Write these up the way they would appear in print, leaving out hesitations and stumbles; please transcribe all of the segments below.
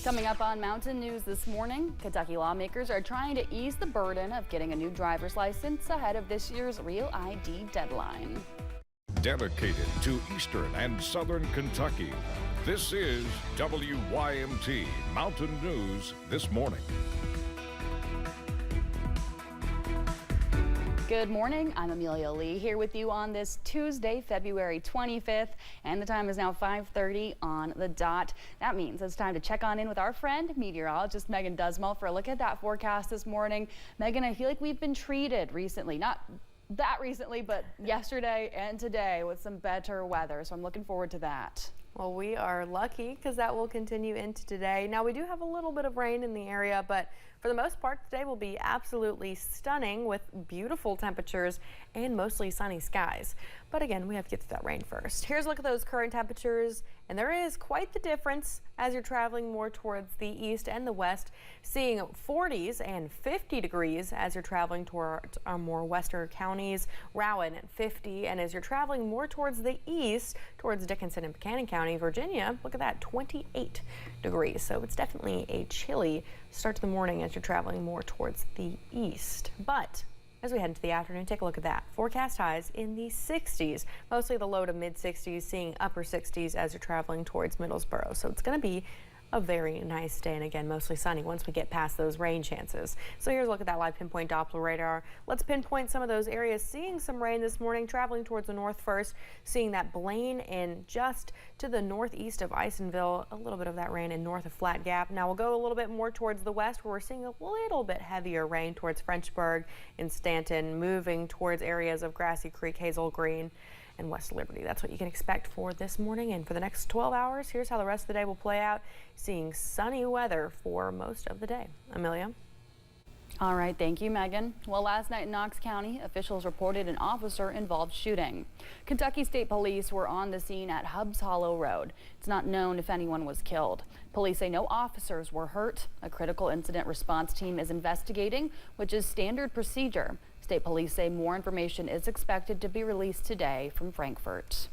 Coming up on Mountain News this morning, Kentucky lawmakers are trying to ease the burden of getting a new driver's license ahead of this year's Real ID deadline. Dedicated to Eastern and Southern Kentucky, this is WYMT Mountain News this morning. Good morning, I'm Amelia Lee here with you on this Tuesday, February 25th, and the time is now 5:30 on the dot. That means it's time to check on in with our friend, meteorologist Megan Dusmal, for a look at that forecast this morning. Megan, I feel like we've been treated recently, not that recently, but yesterday and today with some better weather, so I'm looking forward to that. Well, we are lucky because that will continue into today. Now, we do have a little bit of rain in the area, but for the most part, today will be absolutely stunning with beautiful temperatures and mostly sunny skies. But again, we have to get through that rain first. Here's a look at those current temperatures, and there is quite the difference as you're traveling more towards the east and the west, seeing 40s and 50 degrees as you're traveling towards our more western counties. Rowan at 50, and as you're traveling more towards the east, towards Dickinson and Buchanan County, Virginia, look at that, 28 degrees. So it's definitely a chilly start to the morning as you're traveling more towards the east. But as we head into the afternoon, take a look at that. Forecast highs in the 60s, mostly the low to mid 60s, seeing upper 60s as you're traveling towards Middlesboro. So it's going to be a very nice day, and again, mostly sunny once we get past those rain chances. So here's a look at that live pinpoint Doppler radar. Let's pinpoint some of those areas seeing some rain this morning, traveling towards the north first, seeing that Blaine and just to the northeast of Isonville, a little bit of that rain in north of Flat Gap. Now we'll go a little bit more towards the west, where we're seeing a little bit heavier rain towards Frenchburg and Stanton, moving towards areas of Grassy Creek, Hazel Green, and West Liberty. That's what you can expect for this morning, and for the next 12 hours, here's how the rest of the day will play out, seeing sunny weather for most of the day. Amelia? All right, thank you, Megan. Well, last night in Knox County, officials reported an officer-involved shooting. Kentucky State Police were on the scene at Hubbs Hollow Road. It's not known if anyone was killed. Police say no officers were hurt. A critical incident response team is investigating, which is standard procedure. State Police say more information is expected to be released today from Frankfort.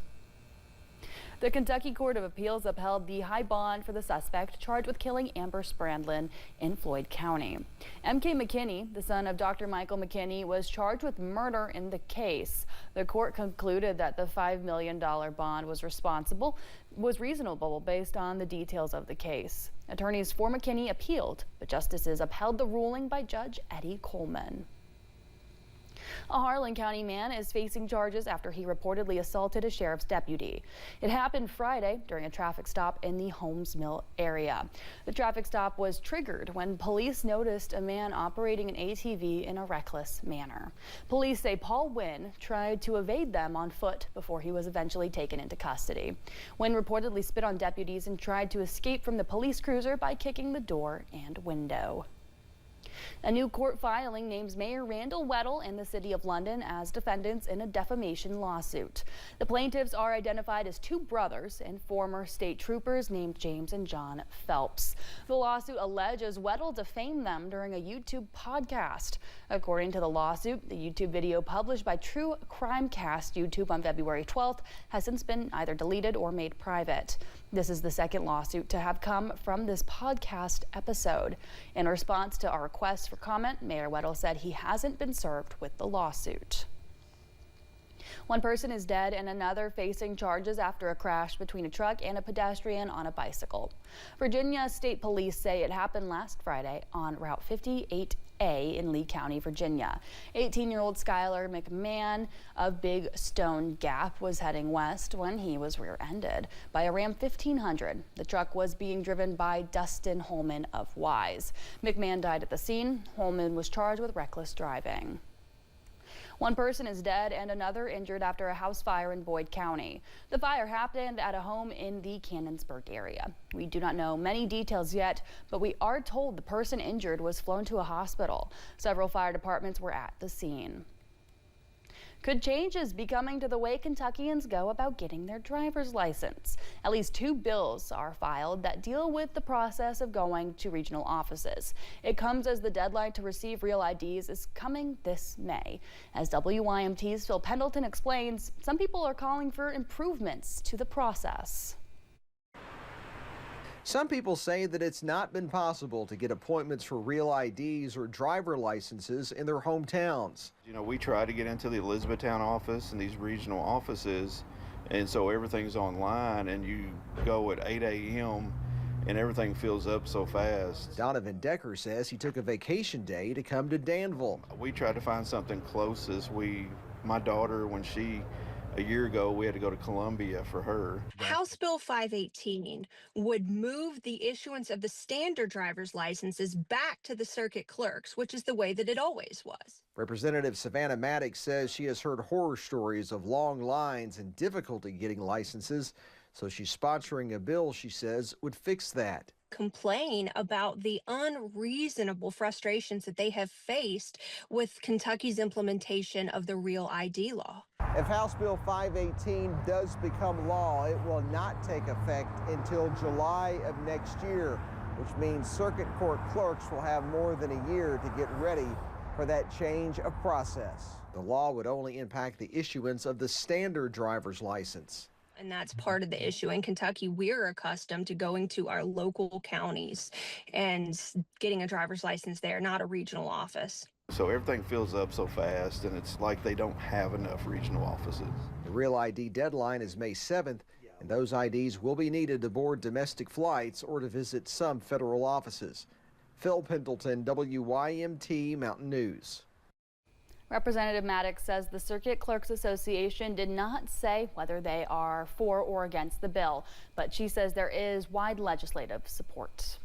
The Kentucky Court of Appeals upheld the high bond for the suspect charged with killing Amber Sprandlin in Floyd County. M.K. McKinney, the son of Dr. Michael McKinney, was charged with murder in the case. The court concluded that the $5 million bond was reasonable based on the details of the case. Attorneys for McKinney appealed, but justices upheld the ruling by Judge Eddie Coleman. A Harlan County man is facing charges after he reportedly assaulted a sheriff's deputy. It happened Friday during a traffic stop in the Holmes Mill area. The traffic stop was triggered when police noticed a man operating an ATV in a reckless manner. Police say Paul Wynn tried to evade them on foot before he was eventually taken into custody. Wynn reportedly spit on deputies and tried to escape from the police cruiser by kicking the door and window. A new court filing names Mayor Randall Weddle and the City of London as defendants in a defamation lawsuit. The plaintiffs are identified as two brothers and former state troopers named James and John Phelps. The lawsuit alleges Weddle defamed them during a YouTube podcast. According to the lawsuit, the YouTube video published by True Crime Cast YouTube on February 12th has since been either deleted or made private. This is the second lawsuit to have come from this podcast episode. In response to our request for comment, Mayor Weddle said he hasn't been served with the lawsuit. One person is dead and another facing charges after a crash between a truck and a pedestrian on a bicycle. Virginia State Police say it happened last Friday on Route 58A in Lee County, Virginia. 18-year-old Skylar McMahon of Big Stone Gap was heading west when he was rear-ended by a Ram 1500. The truck was being driven by Dustin Holman of Wise. McMahon died at the scene. Holman was charged with reckless driving. One person is dead and another injured after a house fire in Boyd County. The fire happened at a home in the Cannonsburg area. We do not know many details yet, but we are told the person injured was flown to a hospital. Several fire departments were at the scene. Could changes be coming to the way Kentuckians go about getting their driver's license? At least 2 bills are filed that deal with the process of going to regional offices. It comes as the deadline to receive real IDs is coming this May. As WYMT's Phil Pendleton explains, some people are calling for improvements to the process. Some people say that it's not been possible to get appointments for real IDs or driver licenses in their hometowns. You know, we try to get into the Elizabethtown office and these regional offices, and so everything's online, and you go at 8 a.m. and everything fills up so fast. Donovan Decker says he took a vacation day to come to Danville. We tried to find something close my daughter, a year ago, we had to go to Columbia for her. House Bill 518 would move the issuance of the standard driver's licenses back to the circuit clerks, which is the way that it always was. Representative Savannah Maddox says she has heard horror stories of long lines and difficulty getting licenses, so she's sponsoring a bill she says would fix that. Complain about the unreasonable frustrations that they have faced with Kentucky's implementation of the Real ID law. If House Bill 518 does become law, it will not take effect until July of next year, which means circuit court clerks will have more than a year to get ready for that change of process. The law would only impact the issuance of the standard driver's license. And that's part of the issue. In Kentucky, we're accustomed to going to our local counties and getting a driver's license there, not a regional office. So everything fills up so fast, and it's like they don't have enough regional offices. The Real ID deadline is May 7th, and those IDs will be needed to board domestic flights or to visit some federal offices. Phil Pendleton, WYMT Mountain News. Representative Maddox says the Circuit Clerks Association did not say whether they are for or against the bill, but she says there is wide legislative support.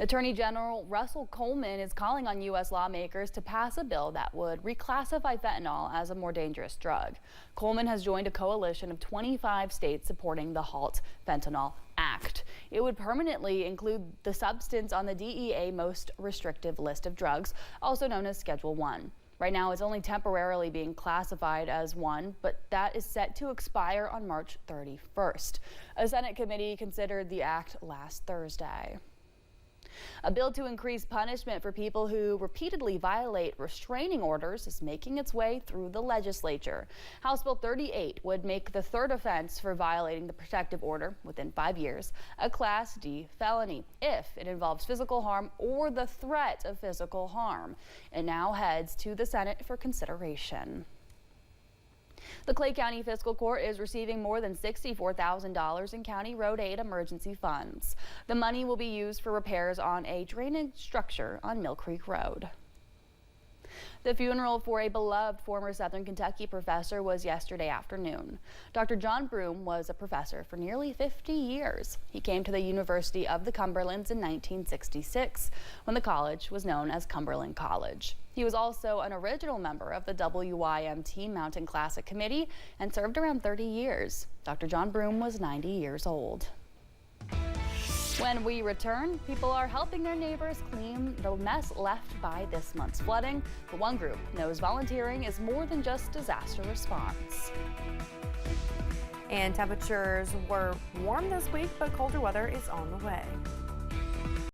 Attorney General Russell Coleman is calling on U.S. lawmakers to pass a bill that would reclassify fentanyl as a more dangerous drug. Coleman has joined a coalition of 25 states supporting the Halt Fentanyl Act. It would permanently include the substance on the DEA most restrictive list of drugs, also known as Schedule 1. Right now, it's only temporarily being classified as one, but that is set to expire on March 31st. A Senate committee considered the act last Thursday. A bill to increase punishment for people who repeatedly violate restraining orders is making its way through the legislature. House Bill 38 would make the third offense for violating the protective order within 5 years a Class D felony if it involves physical harm or the threat of physical harm. It now heads to the Senate for consideration. The Clay County Fiscal Court is receiving more than $64,000 in county road aid emergency funds. The money will be used for repairs on a drainage structure on Mill Creek Road. The funeral for a beloved former Southern Kentucky professor was yesterday afternoon. Dr. John Broom was a professor for nearly 50 years. He came to the University of the Cumberlands in 1966 when the college was known as Cumberland College. He was also an original member of the WYMT Mountain Classic Committee and served around 30 years. Dr. John Broom was 90 years old. When we return, people are helping their neighbors clean the mess left by this month's flooding. But one group knows volunteering is more than just disaster response. And temperatures were warm this week, but colder weather is on the way.